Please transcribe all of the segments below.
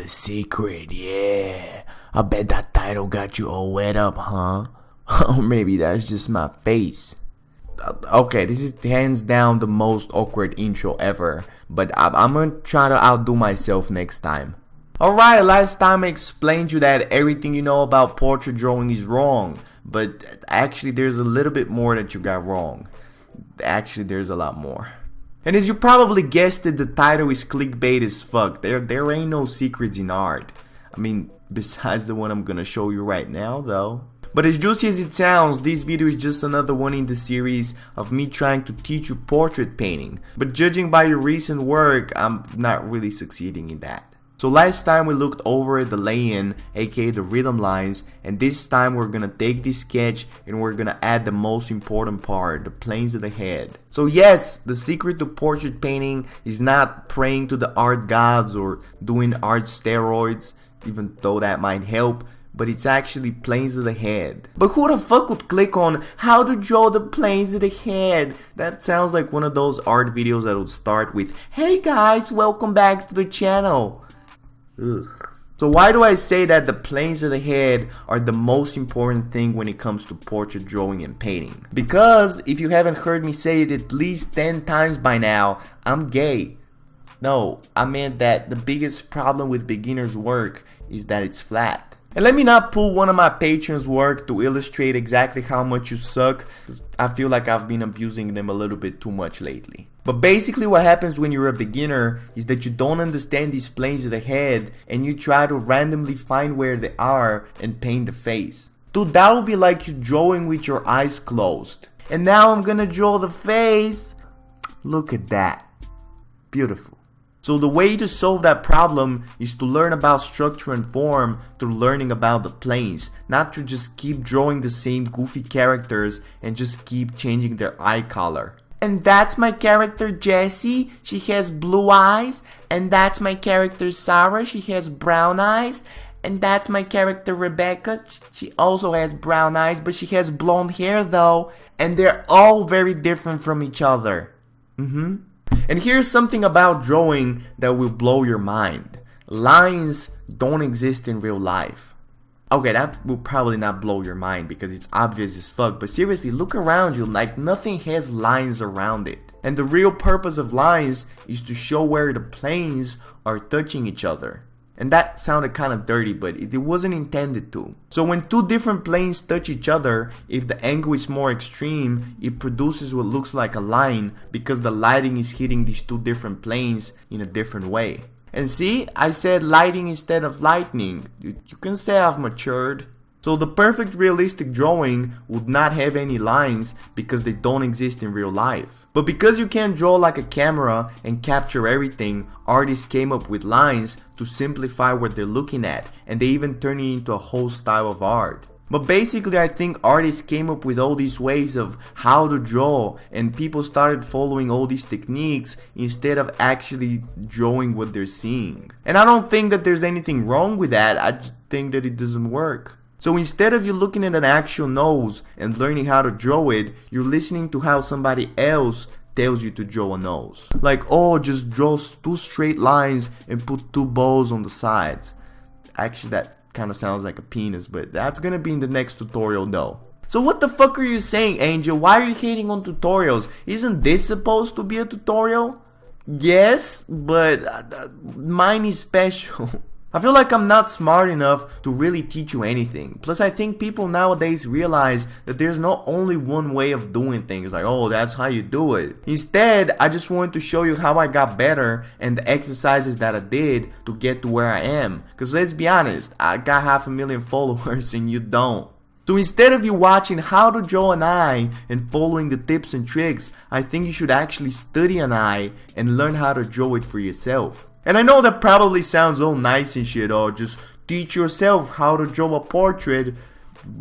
the secret, yeah. I bet that title got you all wet up, huh? Or maybe that's just my face. Okay, this is hands down the most awkward intro ever, but I'm gonna try to outdo myself next time. Alright, last time I explained to you that everything you know about portrait drawing is wrong, but actually there's a little bit more that you got wrong. Actually, there's a lot more. And as you probably guessed it, the title is clickbait as fuck. There ain't no secrets in art. I mean, besides the one I'm gonna show you right now though. But as juicy as it sounds, this video is just another one in the series of me trying to teach you portrait painting. But judging by your recent work, I'm not really succeeding in that. So last time we looked over at the lay-in, aka the rhythm lines, and this time we're gonna take this sketch and we're gonna add the most important part, the planes of the head. So yes, the secret to portrait painting is not praying to the art gods or doing art steroids, even though that might help, but it's actually planes of the head. But who the fuck would click on how to draw the planes of the head? That sounds like one of those art videos that would start with, "Hey guys, welcome back to the channel." Ugh. So why do I say that the planes of the head are the most important thing when it comes to portrait drawing and painting? Because if you haven't heard me say it at least 10 times by now, I'm gay. No, I meant that the biggest problem with beginners' work is that it's flat. And let me not pull one of my patrons' work to illustrate exactly how much you suck, 'cause I feel like I've been abusing them a little bit too much lately. But basically what happens when you're a beginner is that you don't understand these planes of the head and you try to randomly find where they are and paint the face. Dude, that would be like you drawing with your eyes closed. And now I'm gonna draw the face. Look at that. Beautiful. So the way to solve that problem is to learn about structure and form through learning about the planes, not to just keep drawing the same goofy characters and just keep changing their eye color. And that's my character Jessie, she has blue eyes. And that's my character Sarah, she has brown eyes. And that's my character Rebecca, she also has brown eyes, but she has blonde hair though. And they're all very different from each other. And here's something about drawing that will blow your mind. Lines don't exist in real life. Okay, that will probably not blow your mind because it's obvious as fuck, but seriously, look around you, like nothing has lines around it. And the real purpose of lines is to show where the planes are touching each other. And that sounded kind of dirty, but it wasn't intended to. So when two different planes touch each other, if the angle is more extreme, it produces what looks like a line because the lighting is hitting these two different planes in a different way. And see, I said lighting instead of lightning. You can say I've matured. So the perfect realistic drawing would not have any lines because they don't exist in real life. But because you can't draw like a camera and capture everything, artists came up with lines to simplify what they're looking at, and they even turn it into a whole style of art. But basically I think artists came up with all these ways of how to draw, and people started following all these techniques instead of actually drawing what they're seeing. And I don't think that there's anything wrong with that, I just think that it doesn't work. So instead of you looking at an actual nose and learning how to draw it, you're listening to how somebody else tells you to draw a nose. Like, oh, just draw 2 straight lines and put 2 bows on the sides. Actually, that kind of sounds like a penis, but that's gonna be in the next tutorial though. So what the fuck are you saying, Angel? Why are you hating on tutorials? Isn't this supposed to be a tutorial? Yes, but mine is special. I feel like I'm not smart enough to really teach you anything. Plus I think people nowadays realize that there's not only one way of doing things, like, oh, that's how you do it. Instead, I just wanted to show you how I got better and the exercises that I did to get to where I am. Cause let's be honest, I got 500,000 followers and you don't. So instead of you watching how to draw an eye and following the tips and tricks, I think you should actually study an eye and learn how to draw it for yourself. And I know that probably sounds all nice and shit, or just teach yourself how to draw a portrait.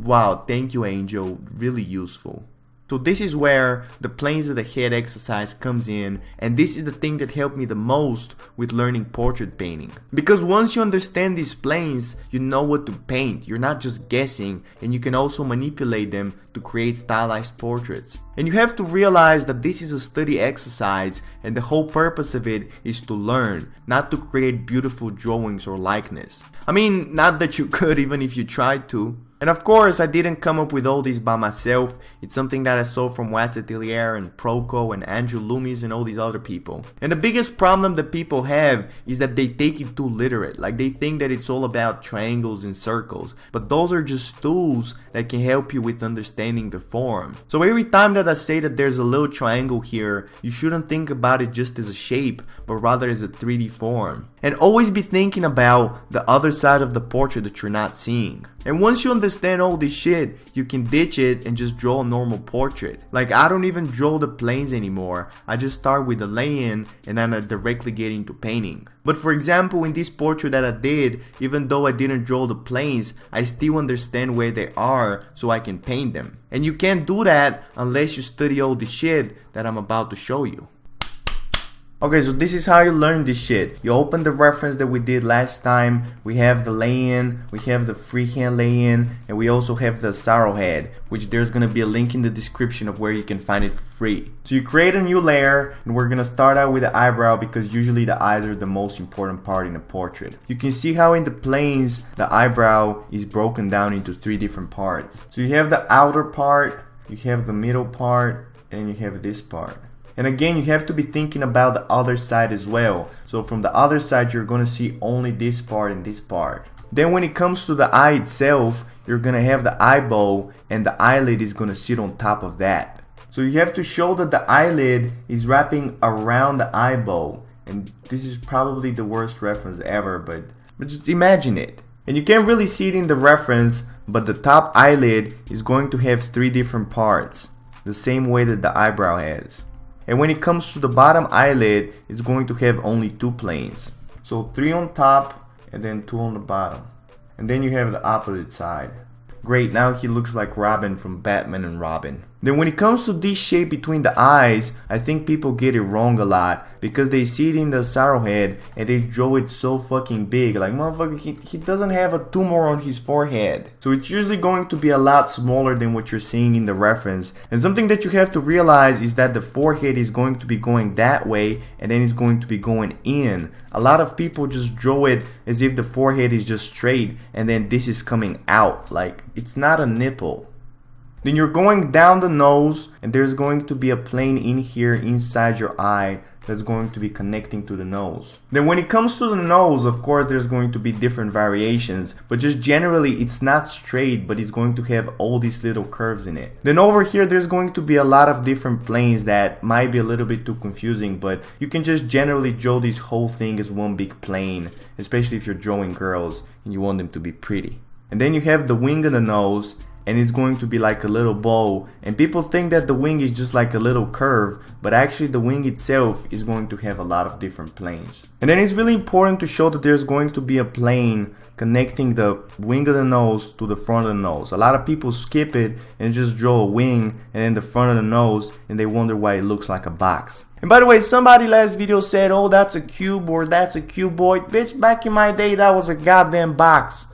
Wow, thank you, Angel, really useful. So this is where the planes of the head exercise comes in, and this is the thing that helped me the most with learning portrait painting. Because once you understand these planes, you know what to paint. You're not just guessing, and you can also manipulate them to create stylized portraits. And you have to realize that this is a study exercise, and the whole purpose of it is to learn, not to create beautiful drawings or likeness. I mean, not that you could even if you tried to. And of course, I didn't come up with all this by myself. It's something that I saw from Wax Atelier and Proco and Andrew Loomis and all these other people. And the biggest problem that people have is that they take it too literate. Like they think that it's all about triangles and circles. But those are just tools that can help you with understanding the form. So every time that I say that there's a little triangle here, you shouldn't think about it just as a shape, but rather as a 3D form. And always be thinking about the other side of the portrait that you're not seeing. And once you understand all this shit, you can ditch it and just draw a normal portrait. Like I don't even draw the planes anymore. I just start with the lay-in and then I directly get into painting. But for example, in this portrait that I did, even though I didn't draw the planes, I still understand where they are so I can paint them. And you can't do that unless you study all the shit that I'm about to show you. Okay, so this is how you learn this shit. You open the reference that we did last time. We have the lay-in, we have the freehand lay-in, and we also have the arrowhead, which there's gonna be a link in the description of where you can find it for free. So you create a new layer, and we're gonna start out with the eyebrow because usually the eyes are the most important part in a portrait. You can see how in the planes, the eyebrow is broken down into 3 different parts. So you have the outer part, you have the middle part, and you have this part. And again, you have to be thinking about the other side as well. So from the other side, you're going to see only this part and this part. Then when it comes to the eye itself, you're going to have the eyeball and the eyelid is going to sit on top of that. So you have to show that the eyelid is wrapping around the eyeball. And this is probably the worst reference ever, but just imagine it. And you can't really see it in the reference, but the top eyelid is going to have 3 different parts, the same way that the eyebrow has. And when it comes to the bottom eyelid, it's going to have only 2 planes. So 3 on top and then 2 on the bottom. And then you have the opposite side. Great, now he looks like Robin from Batman and Robin. Then when it comes to this shape between the eyes, I think people get it wrong a lot because they see it in the arrowhead and they draw it so fucking big. Like, motherfucker, he doesn't have a tumor on his forehead. So it's usually going to be a lot smaller than what you're seeing in the reference. And something that you have to realize is that the forehead is going to be going that way and then it's going to be going in. A lot of people just draw it as if the forehead is just straight and then this is coming out. Like, it's not a nipple. Then you're going down the nose and there's going to be a plane in here inside your eye that's going to be connecting to the nose. Then when it comes to the nose, of course there's going to be different variations, but just generally it's not straight, but it's going to have all these little curves in it. Then over here there's going to be a lot of different planes that might be a little bit too confusing, but you can just generally draw this whole thing as one big plane, especially if you're drawing girls and you want them to be pretty. And then you have the wing of the nose, and it's going to be like a little bow, and people think that the wing is just like a little curve, but actually the wing itself is going to have a lot of different planes. And then it's really important to show that there's going to be a plane connecting the wing of the nose to the front of the nose. A lot of people skip it and just draw a wing and then the front of the nose, and they wonder why it looks like a box. And by the way, somebody last video said, oh, that's a cube or that's a cuboid. Bitch, back in my day that was a goddamn box.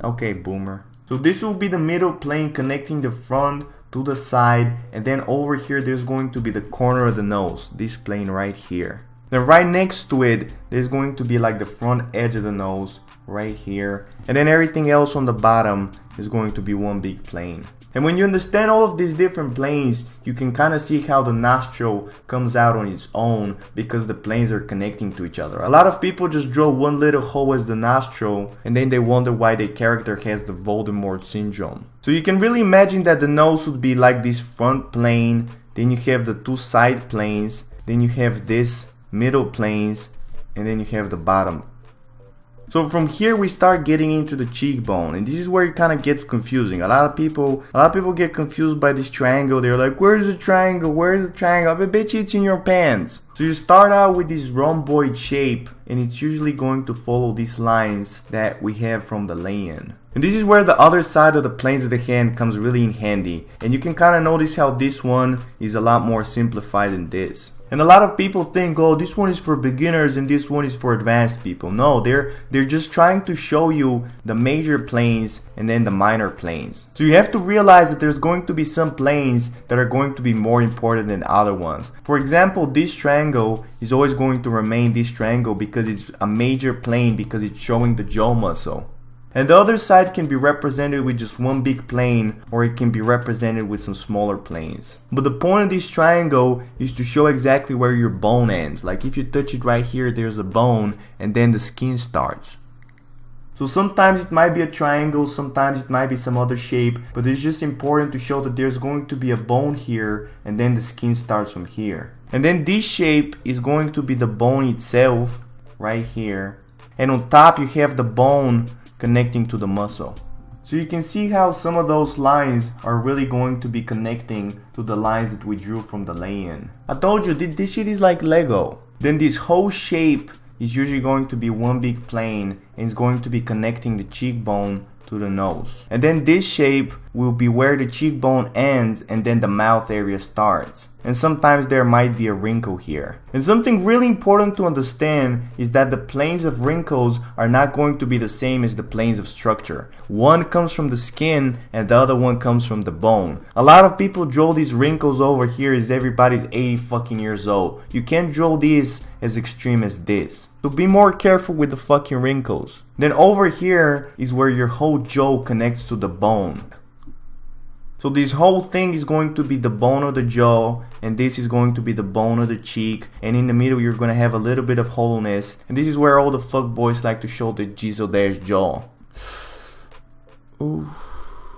Okay, boomer. So this will be the middle plane connecting the front to the side, and then over here there's going to be the corner of the nose, this plane right here. Then right next to it there's going to be like the front edge of the nose right here, and then everything else on the bottom is going to be one big plane. And when you understand all of these different planes, you can kind of see how the nostril comes out on its own because the planes are connecting to each other. A lot of people just draw one little hole as the nostril and then they wonder why their character has the Voldemort syndrome. So you can really imagine that the nose would be like this front plane, then you have the 2 side planes, then you have this middle planes, and then you have the bottom. So from here we start getting into the cheekbone, and this is where it kind of gets confusing. A lot of people get confused by this triangle. They're like, where's the triangle? Where's the triangle? But bitch, it's in your pants. So you start out with this rhomboid shape, and it's usually going to follow these lines that we have from the lay-in. And this is where the other side of the planes of the hand comes really in handy. And you can kind of notice how this one is a lot more simplified than this. And a lot of people think, oh, this one is for beginners and this one is for advanced people. No, they're just trying to show you the major planes and then the minor planes. So you have to realize that there's going to be some planes that are going to be more important than other ones. For example, this triangle is always going to remain this triangle because it's a major plane, because it's showing the jaw muscle. And the other side can be represented with just one big plane, or it can be represented with some smaller planes. But the point of this triangle is to show exactly where your bone ends. Like if you touch it right here, there's a bone, and then the skin starts. So sometimes it might be a triangle, sometimes it might be some other shape, but it's just important to show that there's going to be a bone here, and then the skin starts from here. And then this shape is going to be the bone itself, right here. And on top you have the bone connecting to the muscle. So you can see how some of those lines are really going to be connecting to the lines that we drew from the lay-in. I told you, this shit is like Lego. Then this whole shape is usually going to be one big plane, and it's going to be connecting the cheekbone to the nose. And then this shape will be where the cheekbone ends and then the mouth area starts. And sometimes there might be a wrinkle here. And something really important to understand is that the planes of wrinkles are not going to be the same as the planes of structure. One comes from the skin and the other one comes from the bone. A lot of people draw these wrinkles over here as everybody's 80 fucking years old. You can't draw these as extreme as this. So be more careful with the fucking wrinkles. Then over here is where your whole jaw connects to the bone. So this whole thing is going to be the bone of the jaw, and this is going to be the bone of the cheek, and in the middle you're going to have a little bit of hollowness, and this is where all the fuckboys like to show the Jizzle-dash jaw. Ooh.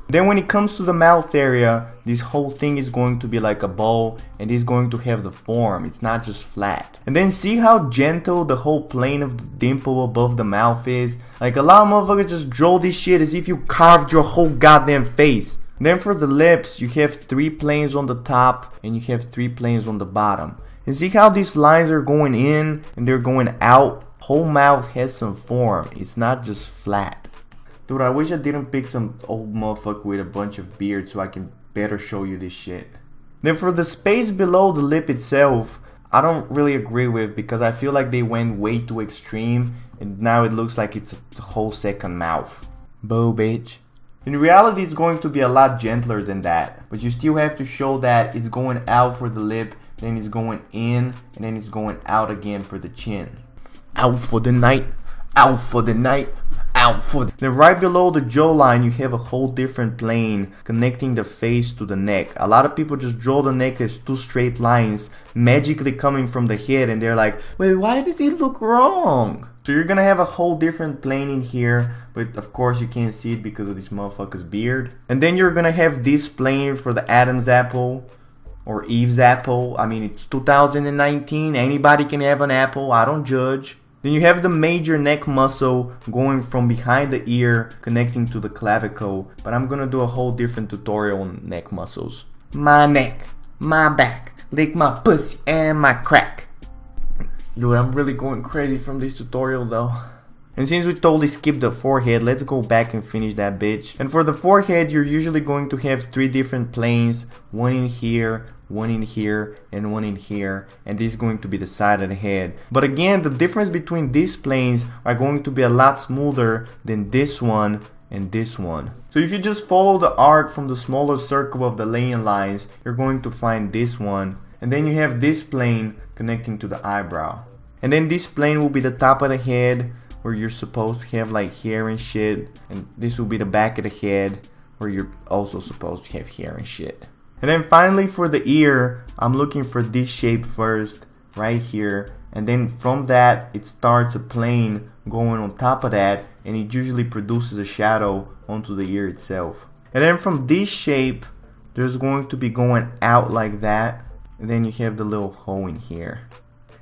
Then when it comes to the mouth area, this whole thing is going to be like a bow, and it's going to have the form, it's not just flat. And then see how gentle the whole plane of the dimple above the mouth is? Like a lot of motherfuckers just draw this shit as if you carved your whole goddamn face. Then for the lips, you have 3 planes on the top and you have 3 planes on the bottom. And see how these lines are going in and they're going out? Whole mouth has some form, it's not just flat. Dude, I wish I didn't pick some old motherfucker with a bunch of beard so I can better show you this shit. Then for the space below the lip itself, I don't really agree with, because I feel like they went way too extreme and now it looks like it's a whole second mouth. Boo, bitch. In reality, it's going to be a lot gentler than that, but you still have to show that it's going out for the lip, then it's going in, and then it's going out again for the chin. Out for the night, out for the night, out for the... Then right below the jawline, you have a whole different plane connecting the face to the neck. A lot of people just draw the neck as 2 straight lines magically coming from the head, and they're like, wait, why does it look wrong? So you're gonna have a whole different plane in here, but of course you can't see it because of this motherfucker's beard. And then you're gonna have this plane for the Adam's apple or Eve's apple. I mean, it's 2019, anybody can have an apple, I don't judge. Then you have the major neck muscle going from behind the ear connecting to the clavicle, but I'm gonna do a whole different tutorial on neck muscles. My neck, my back, lick my pussy and my crack. Dude, I'm really going crazy from this tutorial though. And since we totally skipped the forehead, let's go back and finish that bitch. And for the forehead, you're usually going to have 3 different planes. One in here, one in here, and one in here. And this is going to be the side of the head. But again, the difference between these planes are going to be a lot smoother than this one and this one. So if you just follow the arc from the smaller circle of the lay-in lines, you're going to find this one. And then you have this plane connecting to the eyebrow. And then this plane will be the top of the head, where you're supposed to have like hair and shit. And this will be the back of the head, where you're also supposed to have hair and shit. And then finally for the ear, I'm looking for this shape first, right here. And then from that, it starts a plane going on top of that, and it usually produces a shadow onto the ear itself. And then from this shape, there's going to be going out like that. And then you have the little hole in here.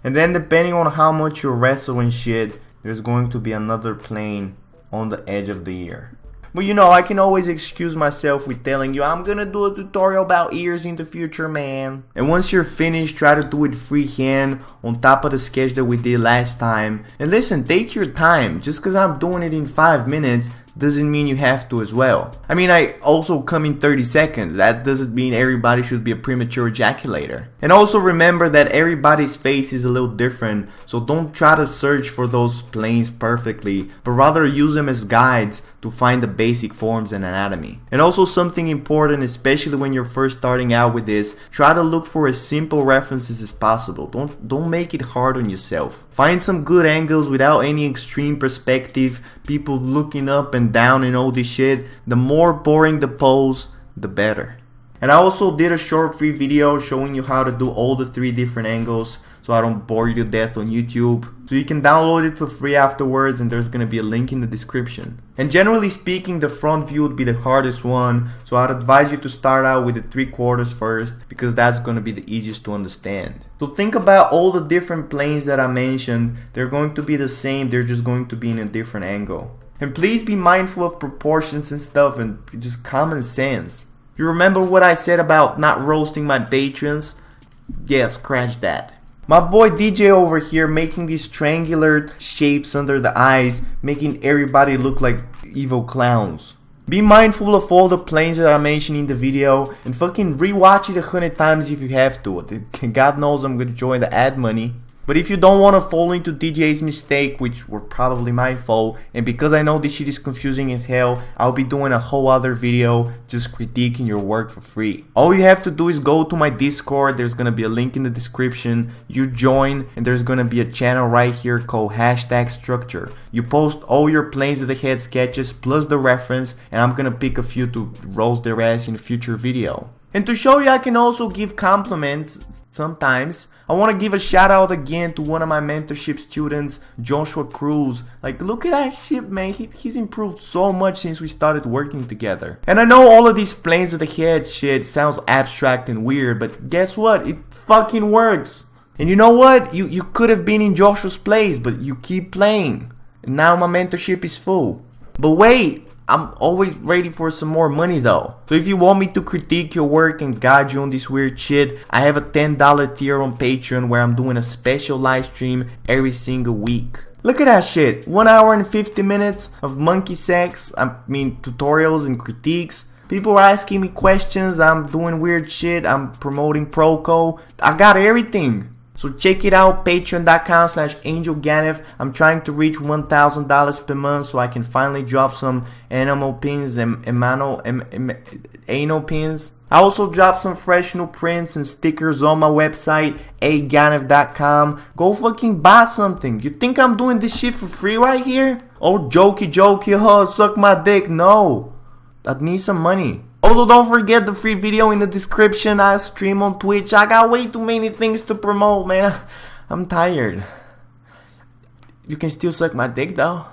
And then depending on how much you wrestle and shit, there's going to be another plane on the edge of the ear. But you know, I can always excuse myself with telling you I'm gonna do a tutorial about ears in the future, man. And once you're finished, try to do it freehand on top of the sketch that we did last time. And listen, take your time. Just cause I'm doing it in 5 minutes doesn't mean you have to as well. I mean, I also come in 30 seconds. That doesn't mean everybody should be a premature ejaculator. And also remember that everybody's face is a little different, so don't try to search for those planes perfectly, but rather use them as guides to find the basic forms and anatomy. And also something important, especially when you're first starting out with this, try to look for as simple references as possible. Don't make it hard on yourself. Find some good angles without any extreme perspective, people looking up and down and all this shit. The more boring the pose, the better. And I also did a short free video showing you how to do all the 3 different angles, so I don't bore you to death on YouTube. So you can download it for free afterwards, and there's gonna be a link in the description. And generally speaking, the front view would be the hardest one, so I'd advise you to start out with the 3/4 first, because that's gonna be the easiest to understand. So think about all the different planes that I mentioned. They're going to be the same, they're just going to be in a different angle. And please be mindful of proportions and stuff, and just common sense. You remember what I said about not roasting my patrons? Yeah, scratch that. My boy DJ over here making these triangular shapes under the eyes, making everybody look like evil clowns. Be mindful of all the planes that I mentioned in the video, and fucking rewatch it 100 times if you have to. God knows I'm gonna join the ad money. But if you don't want to fall into DJ's mistake, which were probably my fault, and because I know this shit is confusing as hell, I'll be doing a whole other video just critiquing your work for free. All you have to do is go to my Discord, there's gonna be a link in the description, you join, and there's gonna be a channel right here called #structure. You post all your planes of the head sketches plus the reference, and I'm gonna pick a few to roast their ass in a future video. And to show you I can also give compliments sometimes, I want to give a shout out again to one of my mentorship students, Joshua Cruz. Like, look at that shit, man. He's improved so much since we started working together. And I know all of these planes of the head shit sounds abstract and weird, but guess what? It fucking works. And you know what? You could have been in Joshua's place, but you keep playing. And now my mentorship is full. But wait, I'm always ready for some more money though. So if you want me to critique your work and guide you on this weird shit, I have a $10 tier on Patreon where I'm doing a special live stream every single week. Look at that shit, 1 hour and 50 minutes of monkey sex, tutorials and critiques. People are asking me questions, I'm doing weird shit, I'm promoting Proco. I got everything. So check it out, patreon.com/AngelGanev. I'm trying to reach $1,000 per month so I can finally drop some animal pins and anal pins. I also dropped some fresh new prints and stickers on my website, aganev.com. Go fucking buy something. You think I'm doing this shit for free right here? Oh, jokey, huh, suck my dick. No, I need some money. Also, don't forget the free video in the description. I stream on Twitch. I got way too many things to promote, man. I'm tired. You can still suck my dick, though.